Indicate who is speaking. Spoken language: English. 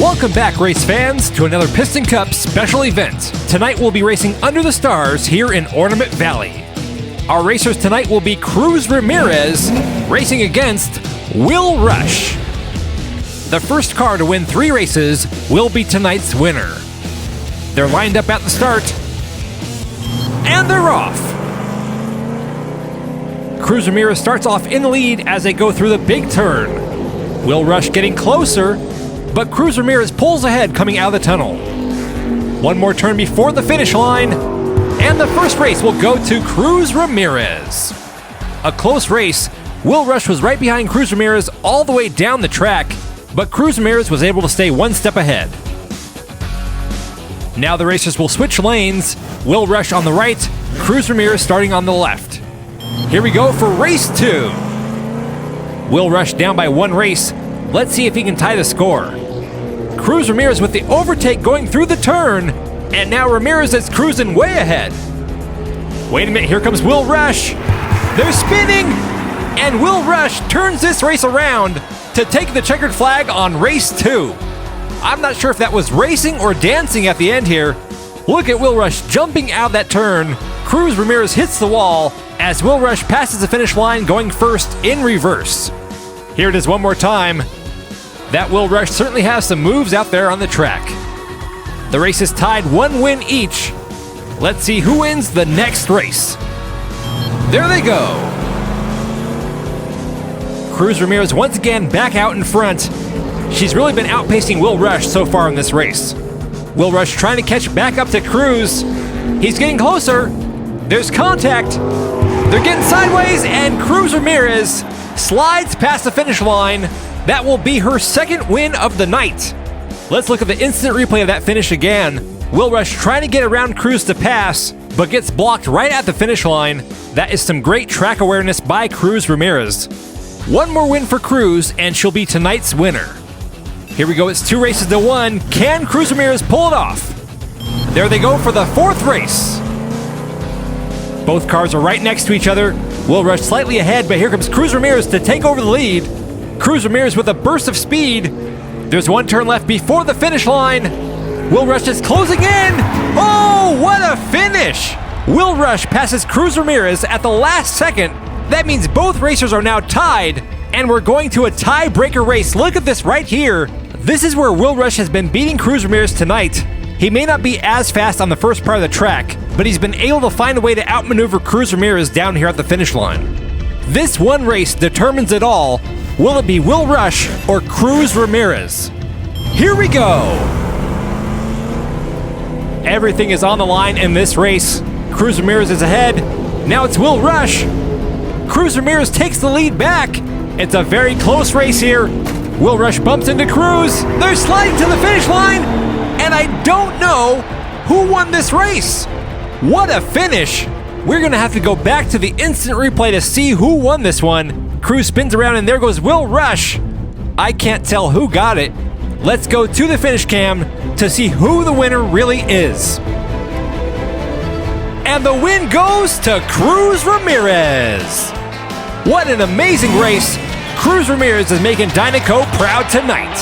Speaker 1: Welcome back, race fans, to another Piston Cup special event. Tonight we'll be racing under the stars here in Ornament Valley. Our racers tonight will be Cruz Ramirez racing against Will Rusch. The first car to win 3 races will be tonight's winner. They're lined up at the start, and they're off. Cruz Ramirez starts off in the lead as they go through the big turn. Will Rusch getting closer, but Cruz Ramirez pulls ahead coming out of the tunnel. One more turn before the finish line, and the first race will go to Cruz Ramirez. A close race. Will Rusch was right behind Cruz Ramirez all the way down the track, but Cruz Ramirez was able to stay one step ahead. Now the racers will switch lanes. Will Rusch on the right, Cruz Ramirez starting on the left. Here we go for race 2. Will Rusch down by 1 race. Let's see if he can tie the score. Cruz Ramirez with the overtake going through the turn, and now Ramirez is cruising way ahead. Wait a minute, here comes Will Rusch. They're spinning, and Will Rusch turns this race around to take the checkered flag on race 2. I'm not sure if that was racing or dancing at the end here. Look at Will Rusch jumping out of that turn. Cruz Ramirez hits the wall as Will Rusch passes the finish line going first in reverse. Here it is one more time. That Will Rusch certainly has some moves out there on the track. The race is tied 1 win each. Let's see who wins the next race. There they go. Cruz Ramirez once again back out in front. She's really been outpacing Will Rusch so far in this race. Will Rusch trying to catch back up to Cruz. He's getting closer. There's contact. They're getting sideways, and Cruz Ramirez slides past the finish line. That will be her 2nd win of the night. Let's look at the instant replay of that finish again. Will Rusch trying to get around Cruz to pass, but gets blocked right at the finish line. That is some great track awareness by Cruz Ramirez. 1 more win for Cruz, and she'll be tonight's winner. Here we go, it's 2 races to 1. Can Cruz Ramirez pull it off? There they go for the 4th race. Both cars are right next to each other. Will Rusch slightly ahead, but here comes Cruz Ramirez to take over the lead. Cruz Ramirez with a burst of speed. There's 1 turn left before the finish line. Will Rusch is closing in. Oh, what a finish! Will Rusch passes Cruz Ramirez at the last second. That means both racers are now tied, and we're going to a tiebreaker race. Look at this right here. This is where Will Rusch has been beating Cruz Ramirez tonight. He may not be as fast on the first part of the track, but he's been able to find a way to outmaneuver Cruz Ramirez down here at the finish line. This one race determines it all. Will it be Will Rusch or Cruz Ramirez? Here we go! Everything is on the line in this race. Cruz Ramirez is ahead. Now it's Will Rusch. Cruz Ramirez takes the lead back. It's a very close race here. Will Rusch bumps into Cruz. They're sliding to the finish line, and I don't know who won this race. What a finish! We're gonna have to go back to the instant replay to see who won this one. Cruz spins around, and there goes Will Rusch. I can't tell who got it. Let's go to the finish cam to see who the winner really is. And the win goes to Cruz Ramirez. What an amazing race. Cruz Ramirez is making Dynaco proud tonight.